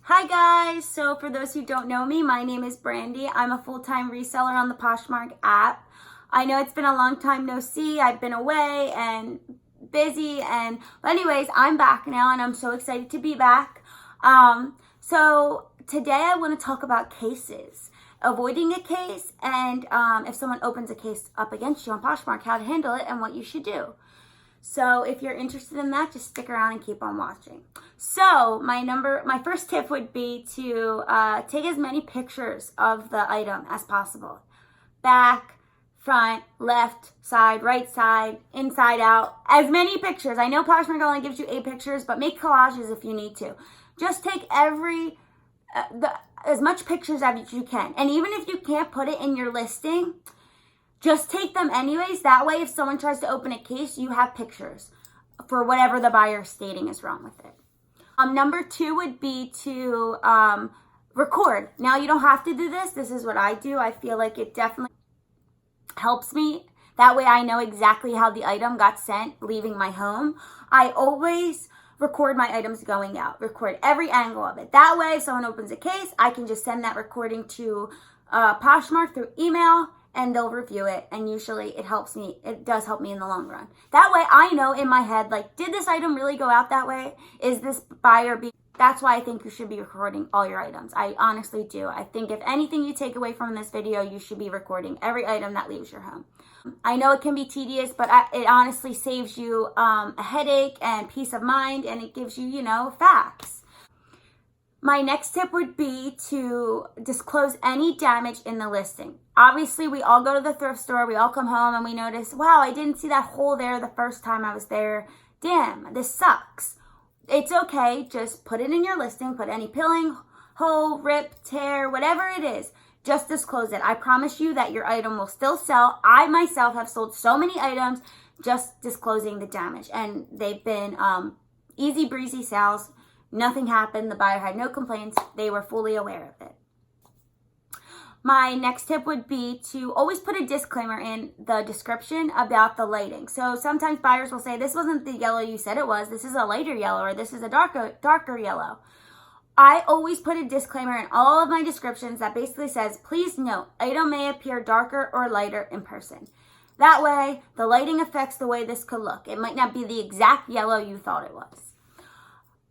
Hi guys, so for those who don't know me, my name is Brandy. I'm a full-time reseller on the Poshmark app. I know it's been a long time no see. I've been away and busy, but anyways, I'm back now and I'm so excited to be back. So today I want to talk about cases, avoiding a case, and if someone opens a case up against you on Poshmark, how to handle it and what you should do. So if you're interested in that, just stick around and keep on watching. So my first tip would be to take as many pictures of the item as possible. Back, front, left side, right side, inside out, as many pictures. I know Poshmark only gives you 8 pictures, but make collages if you need to. Just take as much pictures as you can. And even if you can't put it in your listing, just take them anyways. That way, if someone tries to open a case, you have pictures for whatever the buyer is stating is wrong with it. Number 2 would be to record. Now, you don't have to do this. This is what I do. I feel like it definitely helps me. That way, I know exactly how the item got sent leaving my home. I always record my items going out. Record every angle of it. That way, if someone opens a case, I can just send that recording to Poshmark through email, and they'll review it, and usually it helps me. It does help me in the long run. That way I know in my head, like, did this item really go out that way? Is this buyer That's why I think you should be recording all your items. I honestly do. I think if anything you take away from this video, you should be recording every item that leaves your home. I know it can be tedious, but it honestly saves you a headache and peace of mind, and it gives you, facts. My next tip would be to disclose any damage in the listing. Obviously, we all go to the thrift store, we all come home and we notice, wow, I didn't see that hole there the first time I was there. Damn, this sucks. It's okay, just put it in your listing, put any peeling, hole, rip, tear, whatever it is, just disclose it. I promise you that your item will still sell. I myself have sold so many items just disclosing the damage, and they've been easy breezy sales. Nothing happened. The buyer had no complaints. They were fully aware of it. My next tip would be to always put a disclaimer in the description about the lighting. So sometimes buyers will say, this wasn't the yellow you said it was. This is a lighter yellow, or this is a darker yellow. I always put a disclaimer in all of my descriptions that basically says, please note, item may appear darker or lighter in person. That way, the lighting affects the way this could look. It might not be the exact yellow you thought it was.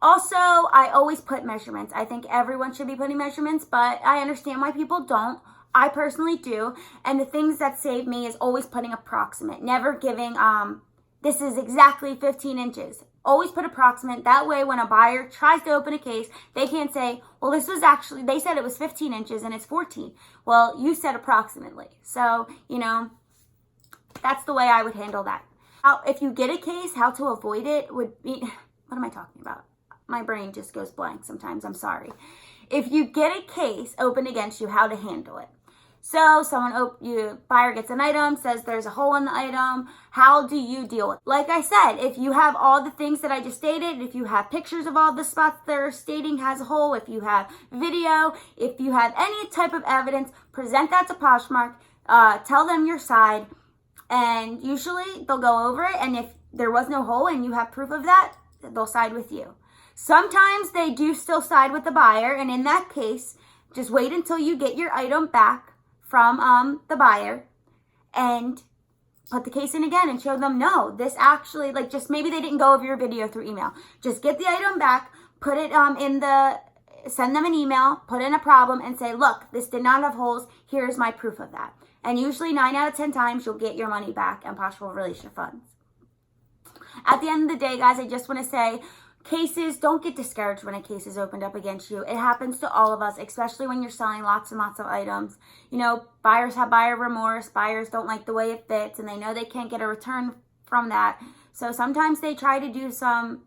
Also, I always put measurements. I think everyone should be putting measurements, but I understand why people don't. I personally do. And the things that save me is always putting approximate. Never giving, this is exactly 15 inches. Always put approximate. That way, when a buyer tries to open a case, they can't say, well, this was actually, they said it was 15 inches and it's 14. Well, you said approximately. So, that's the way I would handle that. If you get a case, how to avoid it would be, what am I talking about? My brain just goes blank sometimes. I'm sorry. If you get a case opened against you, how to handle it. So buyer gets an item, says there's a hole in the item. How do you deal with it? Like I said, if you have all the things that I just stated, if you have pictures of all the spots they're stating has a hole, if you have video, if you have any type of evidence, present that to Poshmark, tell them your side, and usually they'll go over it. And if there was no hole and you have proof of that, they'll side with you. Sometimes they do still side with the buyer, and in that case, just wait until you get your item back from the buyer and put the case in again and show them, no, this actually, just maybe they didn't go over your video through email. Just get the item back, put it send them an email, put in a problem and say, look, this did not have holes. Here's my proof of that. And usually 9 out of 10 times, you'll get your money back and Posh will release your funds. At the end of the day, guys, I just want to say, cases, don't get discouraged when a case is opened up against you. It happens to all of us, especially when you're selling lots and lots of items. Buyers have buyer remorse. Buyers don't like the way it fits, and they know they can't get a return from that. So sometimes they try to do some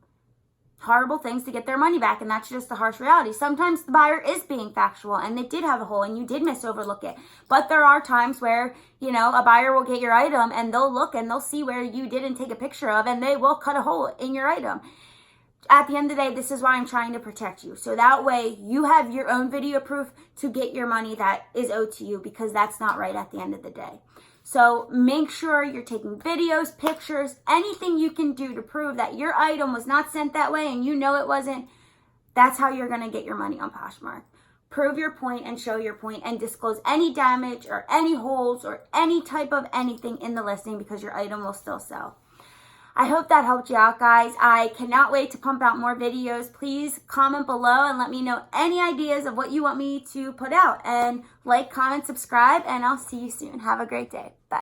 horrible things to get their money back, and that's just the harsh reality. Sometimes the buyer is being factual, and they did have a hole, and you did overlook it. But there are times where, a buyer will get your item, and they'll look, and they'll see where you didn't take a picture of, and they will cut a hole in your item. At the end of the day, this is why I'm trying to protect you. So that way you have your own video proof to get your money that is owed to you, because that's not right at the end of the day. So make sure you're taking videos, pictures, anything you can do to prove that your item was not sent that way and it wasn't. That's how you're going to get your money on Poshmark. Prove your point and show your point and disclose any damage or any holes or any type of anything in the listing, because your item will still sell. I hope that helped you out, guys. I cannot wait to pump out more videos. Please comment below and let me know any ideas of what you want me to put out. And like, comment, subscribe, and I'll see you soon. Have a great day. Bye.